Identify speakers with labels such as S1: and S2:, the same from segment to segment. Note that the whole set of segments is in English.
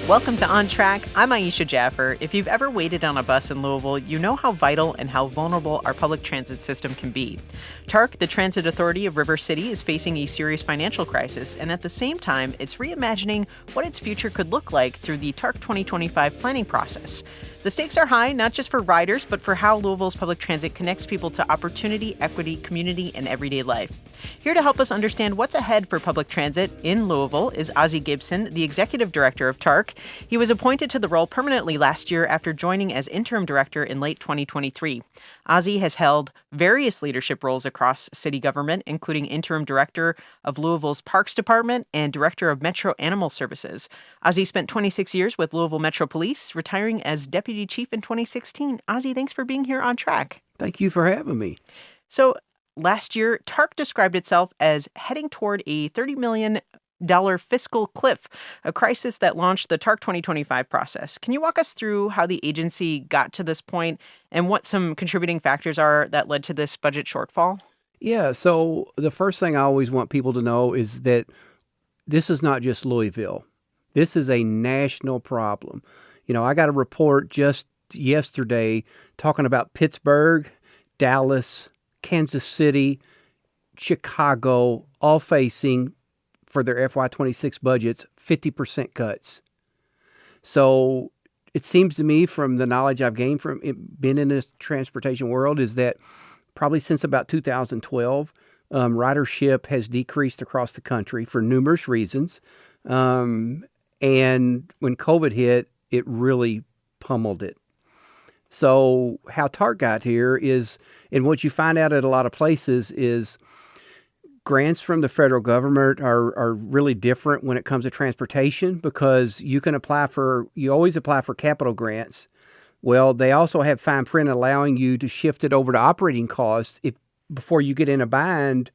S1: Welcome to On Track. I'm Aisha Jaffer. If you've ever waited on a bus in Louisville, you know how vital and how vulnerable our public transit system can be. TARC, the transit authority of River City, is facing a serious financial crisis, and at the same time, it's reimagining what its future could look like through the TARC 2025 planning process. The stakes are high, not just for riders, but for how Louisville's public transit connects people to opportunity, equity, community, and everyday life. Here to help us understand what's ahead for public transit in Louisville is Ozzy Gibson, the executive director of TARC. He was appointed to the role permanently last year after joining as interim director in late 2023. Ozzy has held various leadership roles across city government, including interim director of Louisville's Parks Department and director of Metro Animal Services. Ozzy spent 26 years with Louisville Metro Police, retiring as deputy chief in 2016. Ozzy, thanks for being here on Track.
S2: Thank you for having me.
S1: So last year, TARC described itself as heading toward a $30 million fiscal cliff, a crisis that launched the TARC 2025 process. Can you walk us through how the agency got to this point and what some contributing factors are that led to this budget shortfall?
S2: Yeah, so the first thing I always want people to know is that this is not just Louisville. This is a national problem. You know, I got a report just yesterday talking about Pittsburgh, Dallas, Kansas City, Chicago, all facing for their FY26 budgets, 50% cuts. So it seems to me from the knowledge I've gained from being in this transportation world is that probably since about 2012, ridership has decreased across the country for numerous reasons. And when COVID hit, it really pummeled it. So how TARC got here is, and what you find out at a lot of places is grants from the federal government are really different when it comes to transportation because you always apply for capital grants. Well, they also have fine print allowing you to shift it over to operating costs before you get in a bind,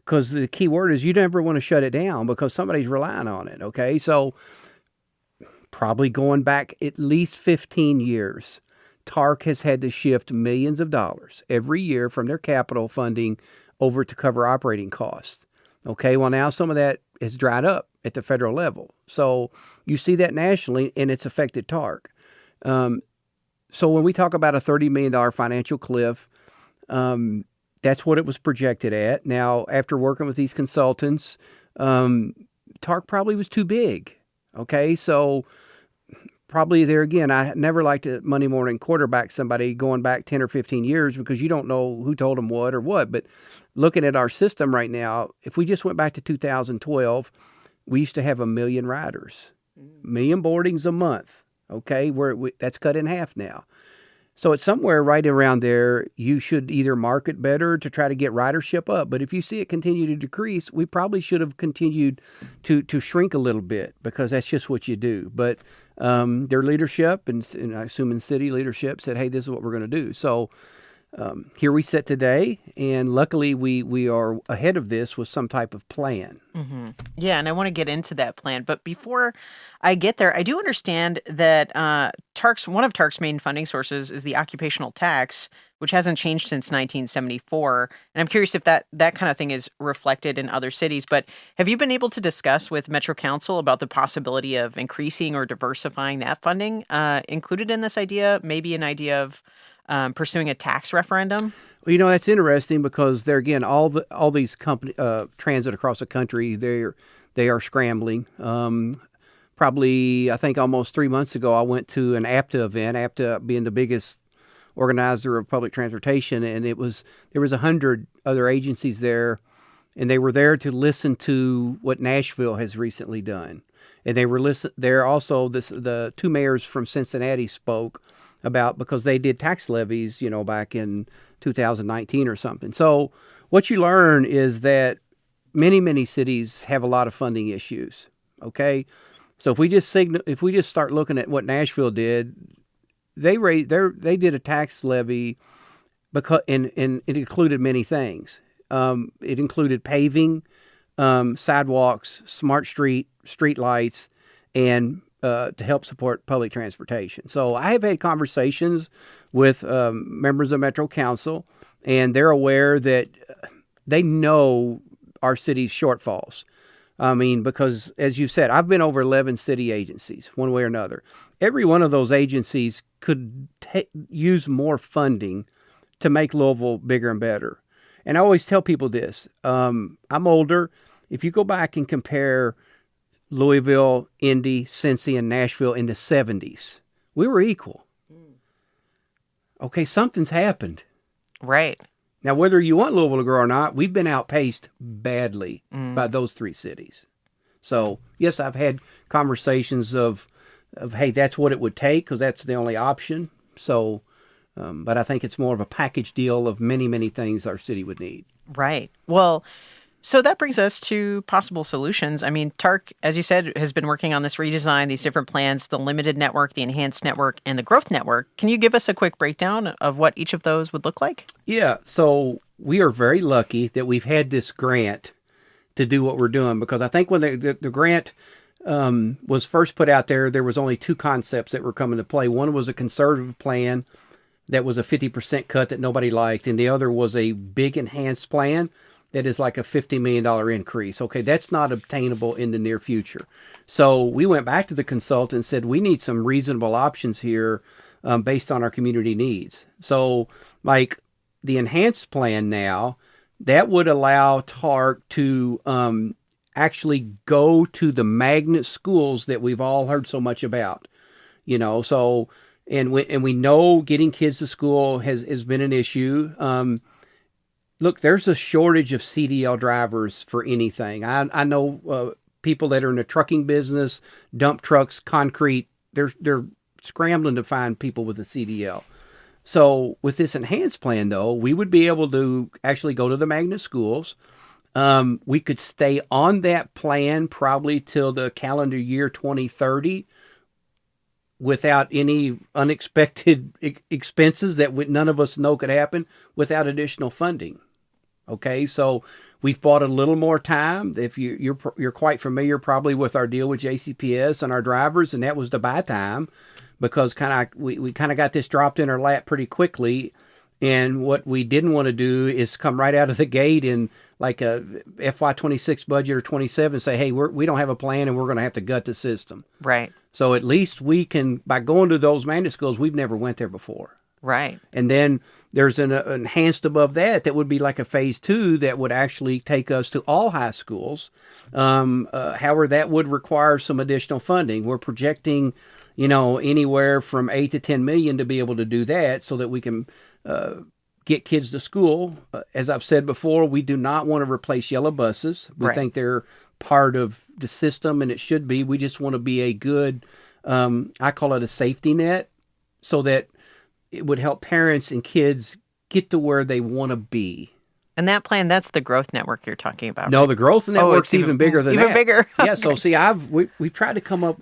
S2: because the key word is you never want to shut it down because somebody's relying on it, okay? So probably going back at least 15 years, TARC has had to shift millions of dollars every year from their capital funding over to cover operating costs. Okay, well, now some of that has dried up at the federal level. So you see that nationally, and it's affected TARC. So when we talk about a $30 million financial cliff, that's what it was projected at. Now, after working with these consultants, TARC probably was too big. Okay, so probably there again, I never like to Monday morning quarterback somebody going back 10 or 15 years because you don't know who told them what or what. But looking at our system right now, if we just went back to 2012, we used to have 1 million riders, 1 million boardings a month. Okay, that's cut in half now. So it's somewhere right around there. You should either market better to try to get ridership up. But if you see it continue to decrease, we probably should have continued to shrink a little bit because that's just what you do. But their leadership, and I assume in city leadership, said, hey, this is what we're going to do. So here we sit today, and luckily we are ahead of this with some type of plan.
S1: Mm-hmm. Yeah, and I want to get into that plan. But before I get there, I do understand that one of TARC's main funding sources is the occupational tax, which hasn't changed since 1974. And I'm curious if that kind of thing is reflected in other cities. But have you been able to discuss with Metro Council about the possibility of increasing or diversifying that funding included in this idea? Maybe an idea of pursuing a tax referendum?
S2: Well, you know, that's interesting because there again, all these company transit across the country, they are scrambling. Probably, I think almost 3 months ago, I went to an APTA event, APTA being the biggest organizer of public transportation, and there was 100 other agencies there, and they were there to listen to what Nashville has recently done. And they were there also. The two mayors from Cincinnati spoke about because they did tax levies, back in 2019 or something. So what you learn is that many cities have a lot of funding issues. Okay, so if we just start looking at what Nashville did, they did a tax levy because and it included many things. It included paving, sidewalks, smart street lights, and to help support public transportation. So I have had conversations with members of Metro Council, and they're aware that they know our city's shortfalls. I mean, because as you said, I've been over 11 city agencies, one way or another. Every one of those agencies could use more funding to make Louisville bigger and better. And I always tell people this. I'm older. If you go back and compare Louisville, Indy, Cincy, and Nashville in the 70s, we were equal. Okay, something's happened.
S1: Right.
S2: Now, whether you want Louisville to grow or not, we've been outpaced badly by those three cities. So, yes, I've had conversations of hey, that's what it would take because that's the only option. So, but I think it's more of a package deal of many, many things our city would need.
S1: Right. Well, so that brings us to possible solutions. I mean, TARC, as you said, has been working on this redesign, these different plans, the limited network, the enhanced network, and the growth network. Can you give us a quick breakdown of what each of those would look like?
S2: Yeah. So we are very lucky that we've had this grant to do what we're doing, because I think when the grant was first put out there was only two concepts that were coming to play. One was a conservative plan that was a 50% cut that nobody liked, and the other was a big enhanced plan that is like a $50 million increase. Okay, that's not obtainable in the near future. So we went back to the consultant and said, we need some reasonable options here based on our community needs. So like the enhanced plan now, that would allow TARC to actually go to the magnet schools that we've all heard so much about. You know, so, and we know getting kids to school has been an issue. Look, there's a shortage of CDL drivers for anything. I know people that are in the trucking business, dump trucks, concrete. They're scrambling to find people with a CDL. So with this enhanced plan, though, we would be able to actually go to the magnet schools. We could stay on that plan probably till the calendar year 2030 without any unexpected expenses that none of us know could happen without additional funding. Okay, so we've bought a little more time. If you're quite familiar probably with our deal with JCPS and our drivers, and that was to buy time, because we kind of got this dropped in our lap pretty quickly. And what we didn't want to do is come right out of the gate in like a FY26 budget or 27 say, hey, we don't have a plan and we're going to have to gut the system.
S1: Right.
S2: So at least we can, by going to those magnet schools, we've never went there before.
S1: Right.
S2: And then there's an enhanced above that would be like a phase 2 that would actually take us to all high schools. However, that would require some additional funding. We're projecting, anywhere from 8 to 10 million to be able to do that so that we can get kids to school. As I've said before, we do not want to replace yellow buses. We think they're part of the system, and it should be. We just want to be a good, I call it a safety net, so that it would help parents and kids get to where they want to be. And
S1: that plan, that's the growth network you're talking about.
S2: No, right? The growth network's even bigger than that.
S1: Even bigger.
S2: Yeah, so see, we've tried to come up.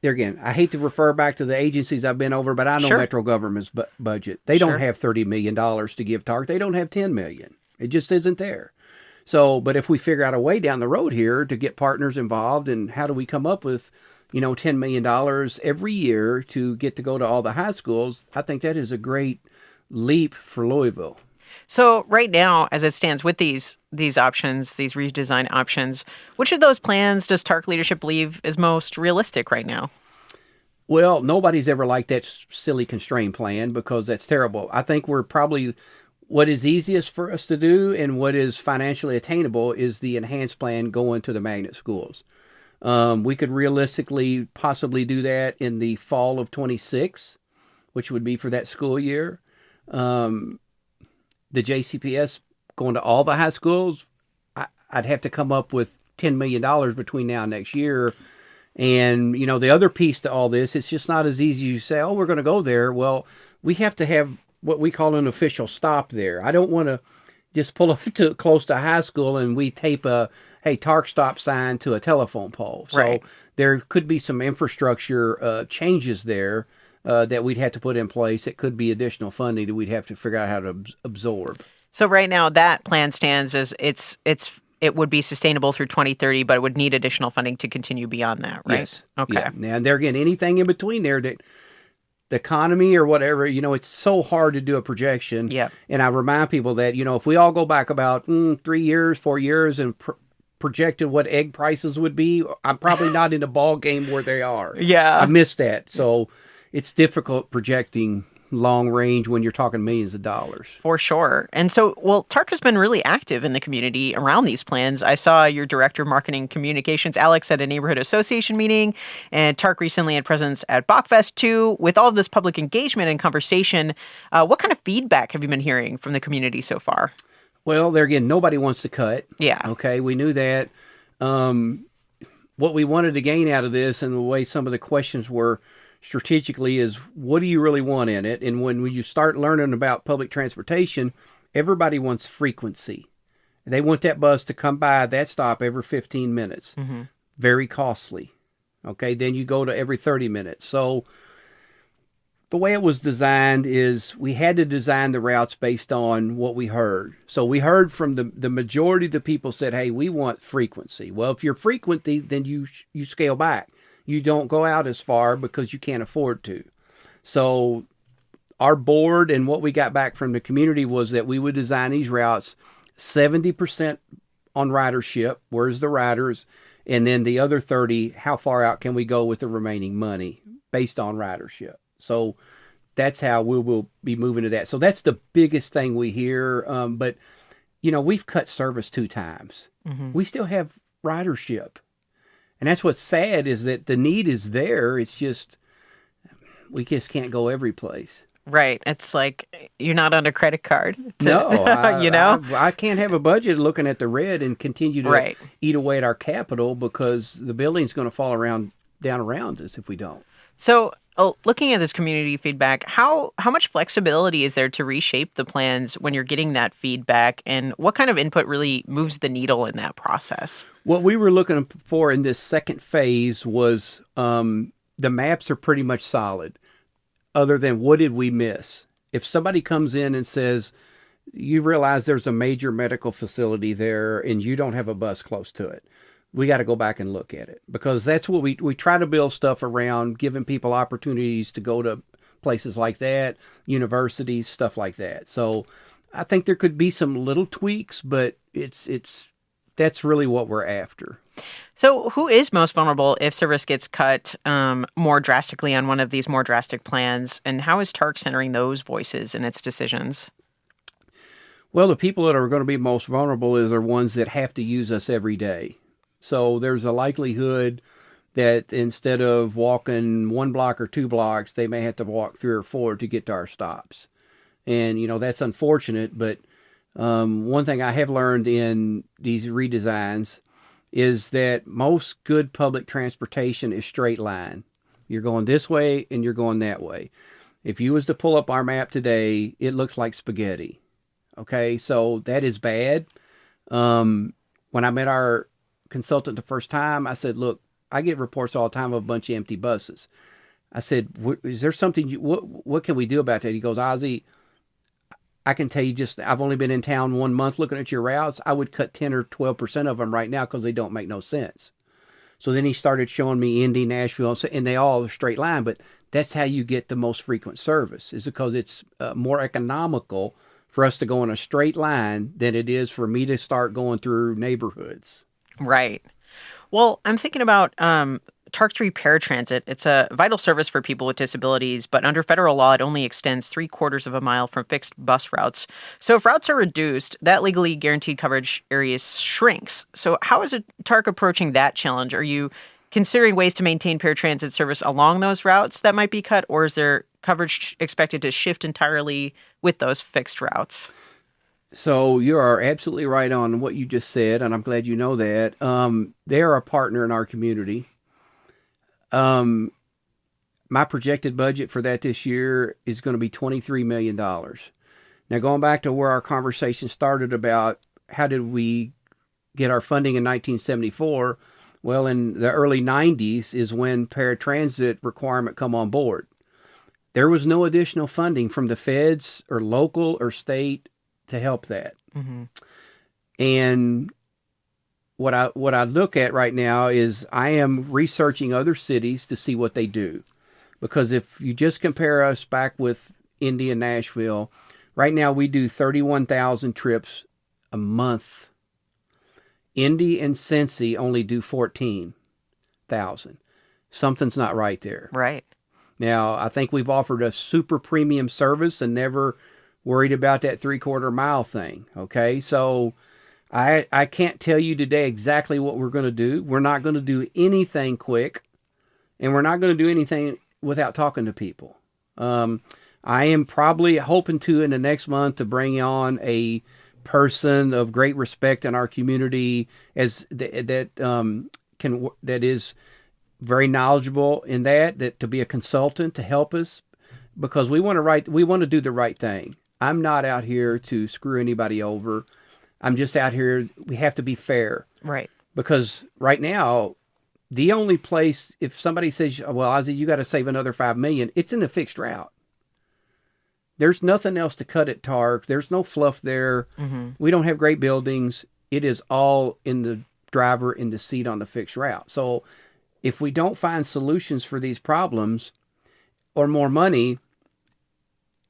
S2: There again, I hate to refer back to the agencies I've been over, but I know Metro government's budget. They don't have $30 million to give TARC. They don't have $10 million. It just isn't there. So, but if we figure out a way down the road here to get partners involved, and how do we come up with, $10 million every year to get to go to all the high schools, I think that is a great leap for Louisville.
S1: So right now, as it stands with these options, these redesign options, which of those plans does TARC leadership believe is most realistic right now?
S2: Well, nobody's ever liked that silly constrained plan because that's terrible. I think we're probably, what is easiest for us to do and what is financially attainable is the enhanced plan going to the magnet schools. We could realistically possibly do that in the fall of 26, which would be for that school year. The JCPS going to all the high schools, I'd have to come up with $10 million between now and next year. And, the other piece to all this, it's just not as easy as you say, oh, we're going to go there. Well, we have to have what we call an official stop there. I don't want to just pull up to close to high school and we tape a, hey, TARC stop sign to a telephone pole. So there could be some infrastructure changes there that we'd have to put in place. It could be additional funding that we'd have to figure out how to absorb.
S1: So right now that plan stands as it would be sustainable through 2030, but it would need additional funding to continue beyond that, right?
S2: Yes.
S1: Okay.
S2: Yeah. Now, there again, anything in between there that the economy or whatever, it's so hard to do a projection.
S1: Yeah.
S2: And I remind people that, if we all go back about 3 years, 4 years and projected what egg prices would be, I'm probably not in the ball game where they are.
S1: Yeah.
S2: I missed that. So it's difficult projecting long range when you're talking millions of dollars.
S1: For sure. And so, well, TARC has been really active in the community around these plans. I saw your director of marketing communications, Alex, at a neighborhood association meeting, and TARC recently had presence at Bachfest too. With all of this public engagement and conversation, what kind of feedback have you been hearing from the community so far?
S2: Well, there again, nobody wants to cut.
S1: Yeah.
S2: Okay, we knew that. What we wanted to gain out of this and the way some of the questions were strategically is, what do you really want in it? And when you start learning about public transportation, everybody wants frequency. They want that bus to come by that stop every 15 minutes. Mm-hmm. Very costly. Okay, then you go to every 30 minutes. So the way it was designed is we had to design the routes based on what we heard. So we heard from the majority of the people said, hey, we want frequency. Well, if you're frequent, then you scale back. You don't go out as far because you can't afford to. So our board and what we got back from the community was that we would design these routes 70% on ridership, where's the riders, and then the other 30, how far out can we go with the remaining money based on ridership. So that's how we will be moving to that. So that's the biggest thing we hear. But, we've cut service 2 times. Mm-hmm. We still have ridership. And that's what's sad is that the need is there. It's just, we just can't go every place.
S1: Right. It's like you're not on a credit card.
S2: No, I can't have a budget looking at the red and continue to eat away at our capital because the building's going to fall down around us if we don't.
S1: So looking at this community feedback, how much flexibility is there to reshape the plans when you're getting that feedback, and what kind of input really moves the needle in that process?
S2: What we were looking for in this second phase was the maps are pretty much solid, other than what did we miss? If somebody comes in and says, you realize there's a major medical facility there and you don't have a bus close to it, we got to go back and look at it, because that's what we try to build stuff around, giving people opportunities to go to places like that, universities, stuff like that. So I think there could be some little tweaks, but that's really what we're after.
S1: So who is most vulnerable if service gets cut more drastically on one of these more drastic plans, and how is TARC centering those voices in its decisions?
S2: Well, the people that are going to be most vulnerable are the ones that have to use us every day. So there's a likelihood that instead of walking 1 block or 2 blocks, they may have to walk 3 or 4 to get to our stops. And, that's unfortunate. But one thing I have learned in these redesigns is that most good public transportation is straight line. You're going this way and you're going that way. If you was to pull up our map today, it looks like spaghetti. Okay, so that is bad. When I met our consultant the first time, I said, look, I get reports all the time of a bunch of empty buses. I said, is there something, what can we do about that? He goes, Ozzy, I can tell you I've only been in town 1 month looking at your routes. I would cut 10 or 12% of them right now because they don't make no sense. So then he started showing me Indy, Nashville, and they all are straight line, but that's how you get the most frequent service, is because it's more economical for us to go in a straight line than it is for me to start going through neighborhoods.
S1: Right. Well, I'm thinking about TARC 3 paratransit. It's a vital service for people with disabilities, but under federal law, it only extends 3/4 of a mile from fixed bus routes. So if routes are reduced, that legally guaranteed coverage area shrinks. So how is TARC approaching that challenge? Are you considering ways to maintain paratransit service along those routes that might be cut, or is there coverage expected to shift entirely with those fixed routes?
S2: So you are absolutely right on what you just said, and I'm glad you know that. They're a partner in our community. My projected budget for that this year is going to be $23 million. Now, going back to where our conversation started about how did we get our funding in 1974, well, in the early 90s is when paratransit requirement come on board. There was no additional funding from the feds or local or state to help that. Mm-hmm. And what I look at right now is I am researching other cities to see what they do. Because if you just compare us back with Indy and Nashville, right now we do 31,000 trips a month. Indy and Cincy only do 14,000. Something's not right there.
S1: Right.
S2: Now, I think we've offered a super premium service and never worried about that 3/4 mile thing. Okay, so I can't tell you today exactly what we're going to do. We're not going to do anything quick, and we're not going to do anything without talking to people. I am probably hoping to, in the next month, to bring on a person of great respect in our community that is very knowledgeable in that to be a consultant to help us, because we want to do the right thing. I'm not out here to screw anybody over. I'm just out here. We have to be fair.
S1: Right.
S2: Because right now, the only place, if somebody says, well, Ozzy, you got to save another $5 million, it's in the fixed route. There's nothing else to cut at TARC. There's no fluff there. Mm-hmm. We don't have great buildings. It is all in the driver in the seat on the fixed route. So if we don't find solutions for these problems or more money,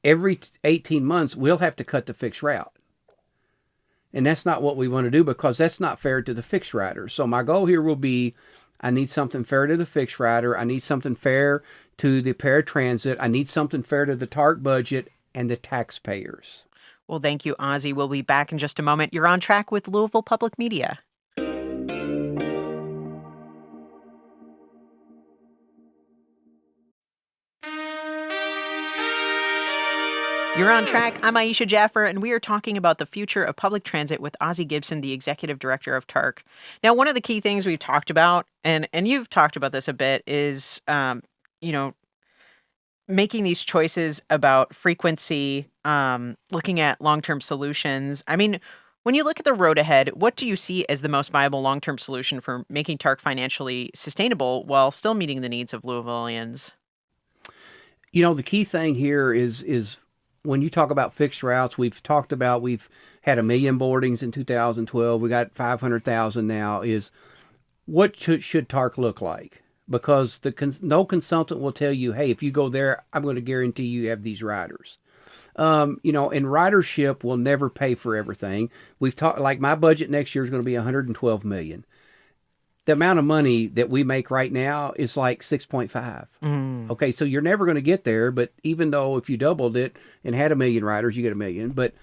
S2: every 18 months, we'll have to cut the fixed route. And that's not what we want to do, because that's not fair to the fixed riders. So my goal here will be, I need something fair to the fixed rider. I need something fair to the paratransit. I need something fair to the TARC budget and the taxpayers.
S1: Well, thank you, Ozzy. We'll be back in just a moment. You're on track with Louisville Public Media. You're on track. I'm Aisha Jaffer, and we are talking about the future of public transit with Ozzy Gibson, the executive director of TARC. Now, one of the key things we've talked about, and you've talked about this a bit, is making these choices about frequency, looking at long-term solutions. I mean, when you look at the road ahead, what do you see as the most viable long-term solution for making TARC financially sustainable while still meeting the needs of Louisvillians?
S2: The key thing here is when you talk about fixed routes, we've had 1 million boardings in 2012. We got 500,000 now. Is what should TARC look like? Because no consultant will tell you, hey, if you go there, I'm going to guarantee you have these riders. And ridership will never pay for everything. We've talked, like, my budget next year is going to be $112 million. The amount of money that we make right now is like 6.5. Okay, so you're never going to get there, but even though if you doubled it and had 1 million riders, you get 1 million. But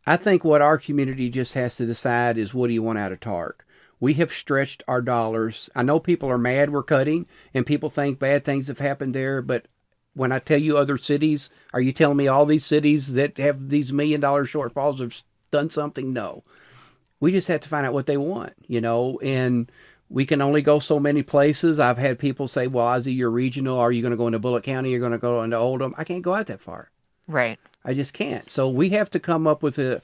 S2: I think what our community just has to decide is, what do you want out of TARC? We have stretched our dollars. I know people are mad we're cutting, and people think bad things have happened there, but when I tell you other cities, are you telling me all these cities that have these $1 million shortfalls have done something? No. We just have to find out what they want, and we can only go so many places. I've had people say, well, Ozzy, you're regional. Are you going to go into Bullitt County? You're going to go into Oldham? I can't go out that far.
S1: Right.
S2: I just can't. So we have to come up with a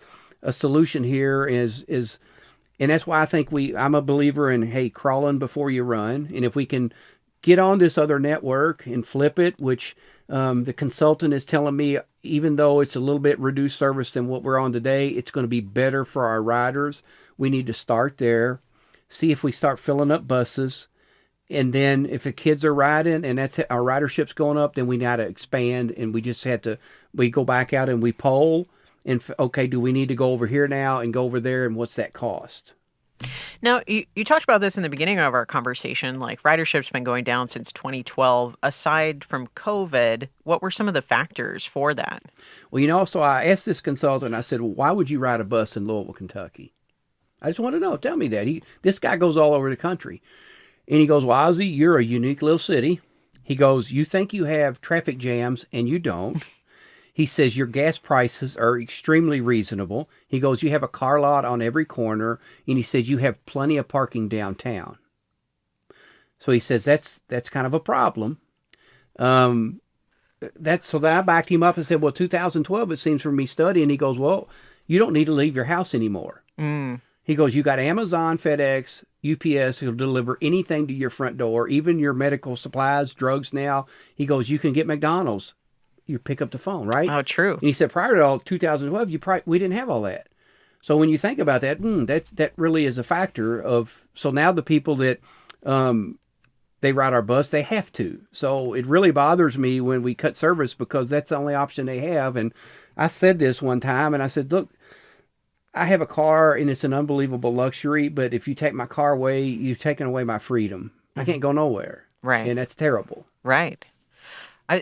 S2: solution here and that's why I think I'm a believer in, hey, crawling before you run. And if we can get on this other network and flip it, which the consultant is telling me, even though it's a little bit reduced service than what we're on today, it's going to be better for our riders. We need to start there. See if we start filling up buses. And then if the kids are riding and our ridership's going up, then we got to expand, and we just we go back out and we poll. And okay, do we need to go over here now and go over there, and what's that cost?
S1: Now, you talked about this in the beginning of our conversation, like ridership's been going down since 2012. Aside from COVID, what were some of the factors for that?
S2: Well, so I asked this consultant, I said, well, why would you ride a bus in Louisville, Kentucky? I just want to know. Tell me that. This guy goes all over the country. And he goes, well, Ozzy, you're a unique little city. He goes, you think you have traffic jams, and you don't. He says your gas prices are extremely reasonable. He goes, you have a car lot on every corner. And he says you have plenty of parking downtown. So he says that's kind of a problem. So then I backed him up and said, well, 2012, it seems from me studying. He goes, well, you don't need to leave your house anymore. He goes, you got Amazon, FedEx, UPS who'll deliver anything to your front door, even your medical supplies, drugs now. He goes, you can get McDonald's. You pick up the phone, right?
S1: Oh, true.
S2: And he said, prior to all 2012, we didn't have all that. So when you think about that, that really is a factor of, so now the people that they ride our bus, they have to. So it really bothers me when we cut service, because that's the only option they have. And I said this one time, and I said, look, I have a car and it's an unbelievable luxury, but if you take my car away, you've taken away my freedom. I can't go nowhere.
S1: Right.
S2: And that's terrible.
S1: Right.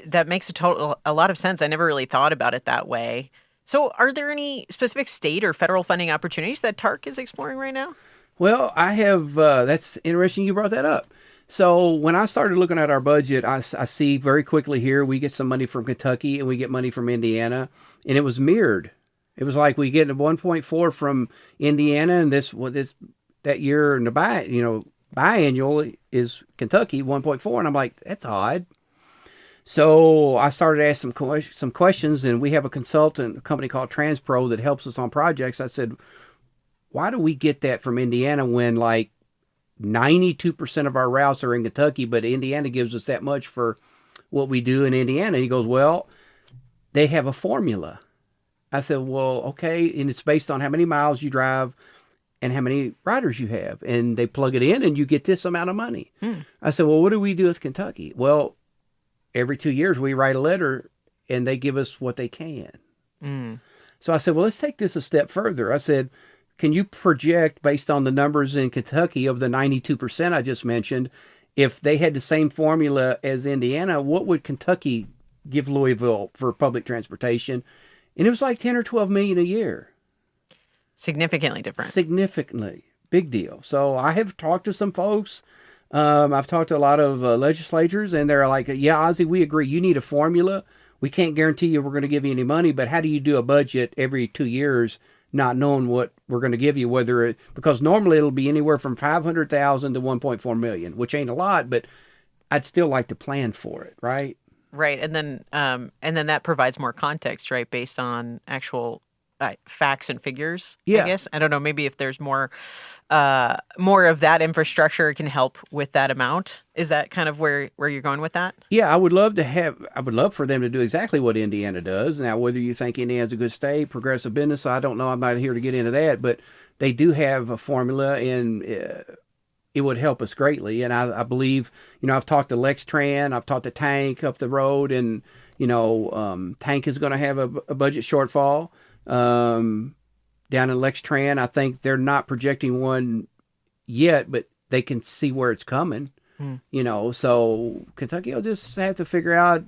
S1: That makes a lot of sense. I never really thought about it that way. So, are there any specific state or federal funding opportunities that TARC is exploring right now?
S2: Well, I have, that's interesting you brought that up. So when I started looking at our budget, I see very quickly here, we get some money from Kentucky and we get money from Indiana, and it was mirrored. It was like we get 1.4 from Indiana, and that year in the biannual is Kentucky 1.4, and I'm like, that's odd. So I started asking some questions, and we have a company called TransPro that helps us on projects. I said, why do we get that from Indiana when like 92% of our routes are in Kentucky, but Indiana gives us that much for what we do in Indiana? And he goes, well, they have a formula. I said, well, okay. And it's based on how many miles you drive and how many riders you have. And they plug it in and you get this amount of money. I said, well, what do we do with Kentucky? Well, every 2 years we write a letter and they give us what they can. So I said, well, let's take this a step further. I said, can you project based on the numbers in Kentucky of the 92% I just mentioned, if they had the same formula as Indiana, what would Kentucky give Louisville for public transportation? And it was like 10 or 12 million a year.
S1: Significantly different.
S2: Significantly. Big deal. So I have talked to some folks. I've talked to a lot of legislators, and they're like, yeah, Ozzy, we agree. You need a formula. We can't guarantee you we're going to give you any money, but how do you do a budget every 2 years not knowing what we're going to give you, because normally it'll be anywhere from 500,000 to 1.4 million, which ain't a lot, but I'd still like to plan for it, right?
S1: Right. And then that provides more context, right? Based on actual facts and figures,
S2: Yeah.
S1: I guess. I don't know, maybe if there's more of that infrastructure can help with that amount. Is that kind of where you're going with that?
S2: Yeah, I would love for them to do exactly what Indiana does. Now, whether you think Indiana's a good state, progressive business, I don't know. I'm not here to get into that, but they do have a formula, and it would help us greatly. And I believe, I've talked to LexTran, I've talked to Tank up the road, and, Tank is going to have a budget shortfall. Down in LexTran, I think they're not projecting one yet, but they can see where it's coming. So Kentucky will just have to figure out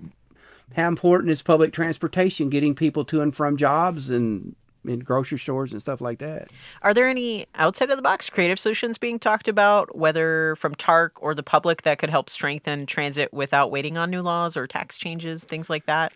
S2: how important is public transportation, getting people to and from jobs and in grocery stores and stuff like that.
S1: Are there any outside of the box creative solutions being talked about, whether from TARC or the public, that could help strengthen transit without waiting on new laws or tax changes, things like that?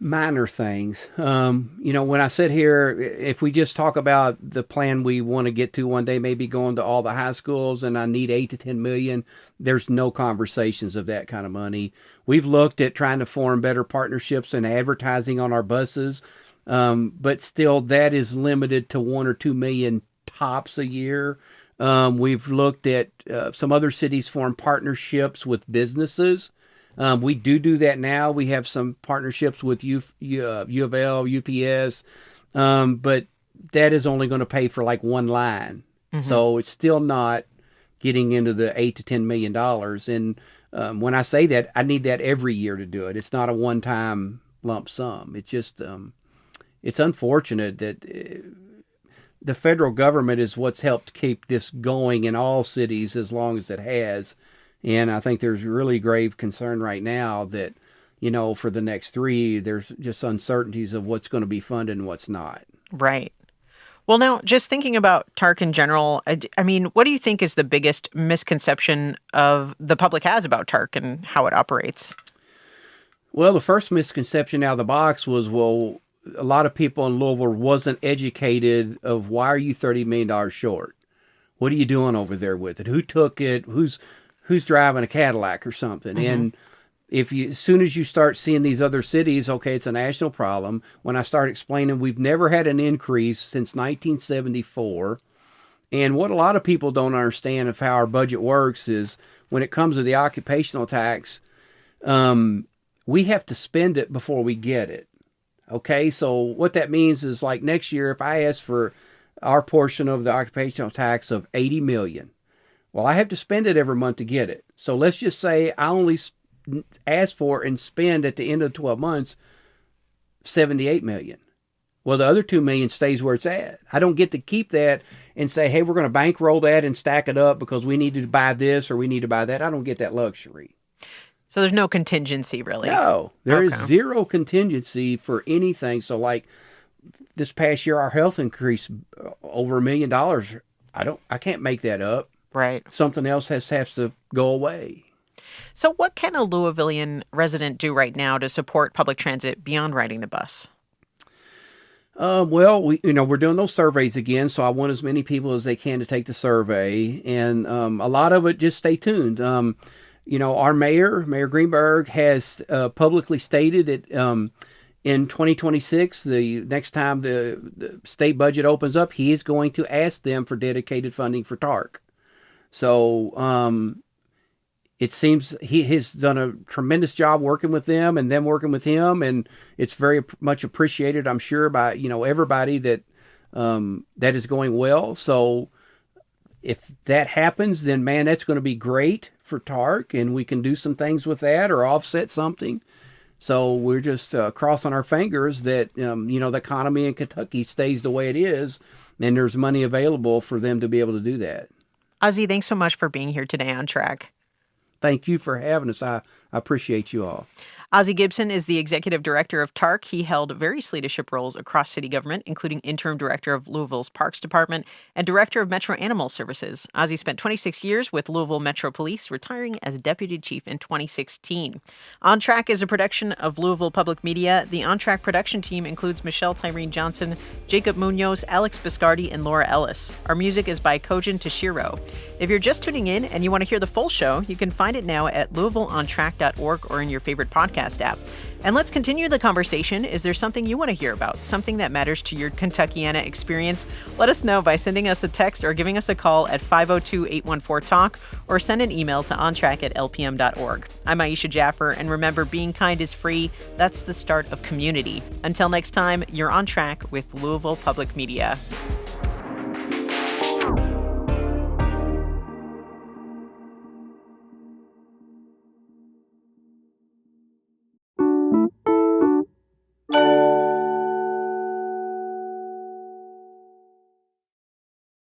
S2: Minor things. When I sit here, if we just talk about the plan we want to get to one day, maybe going to all the high schools, and I need 8 to 10 million, there's no conversations of that kind of money. We've looked at trying to form better partnerships and advertising on our buses, but still that is limited to 1 or 2 million tops a year. We've looked at some other cities form partnerships with businesses. We do that now. We have some partnerships with U of L, UPS, but that is only going to pay for like one line. So it's still not getting into the $8 to $10 million. And when I say that, I need that every year to do it. It's not a one-time lump sum. It's just, it's unfortunate that the federal government is what's helped keep this going in all cities as long as it has. And I think there's really grave concern right now that, for the next 3, there's just uncertainties of what's going to be funded and what's not.
S1: Right. Well, now, just thinking about TARC in general, I mean, what do you think is the biggest misconception of the public has about TARC and how it operates?
S2: Well, the first misconception out of the box was, well, a lot of people in Louisville wasn't educated of why are you $30 million short? What are you doing over there with it? Who took it? Who's driving a Cadillac or something? And as soon as you start seeing these other cities, okay, it's a national problem. When I start explaining, we've never had an increase since 1974. And what a lot of people don't understand of how our budget works is when it comes to the occupational tax, we have to spend it before we get it. Okay, so what that means is like next year, if I ask for our portion of the occupational tax of $80 million, well, I have to spend it every month to get it. So let's just say I only ask for and spend at the end of 12 months $78 million. Well, the other 2 million stays where it's at. I don't get to keep that and say, hey, we're going to bankroll that and stack it up because we need to buy this or we need to buy that. I don't get that luxury.
S1: So there's no contingency, really?
S2: No, there is zero contingency for anything. So like this past year, our health increased over $1 million. I can't make that up.
S1: Right.
S2: Something else has to go away.
S1: So what can a Louisvillian resident do right now to support public transit beyond riding the bus?
S2: Well, we're doing those surveys again, so I want as many people as they can to take the survey, and a lot of it, just stay tuned. Our Mayor Greenberg, has publicly stated that in 2026, the next time the state budget opens up, he is going to ask them for dedicated funding for TARC. So it seems he has done a tremendous job working with them and them working with him, and it's very much appreciated, I'm sure, by everybody that is going well. So if that happens, then man, that's going to be great for TARC, and we can do some things with that or offset something. So we're just crossing our fingers that the economy in Kentucky stays the way it is, and there's money available for them to be able to do that.
S1: Ozzy, thanks so much for being here today on Track.
S2: Thank you for having us. I appreciate you all.
S1: Ozzy Gibson is the executive director of TARC. He held various leadership roles across city government, including interim director of Louisville's Parks Department and director of Metro Animal Services. Ozzy spent 26 years with Louisville Metro Police, retiring as deputy chief in 2016. On Track is a production of Louisville Public Media. The On Track production team includes Michelle Tyreen Johnson, Jacob Munoz, Alex Biscardi, and Laura Ellis. Our music is by Kojin Toshiro. If you're just tuning in and you want to hear the full show, you can find it now at LouisvilleOnTrack.org or in your favorite podcast app. And let's continue the conversation. Is there something you want to hear about? Something that matters to your Kentuckiana experience? Let us know by sending us a text or giving us a call at 502-814-TALK or send an email to ontrack@lpm.org. I'm Aisha Jaffer, and remember, being kind is free. That's the start of community. Until next time, you're on track with Louisville Public Media.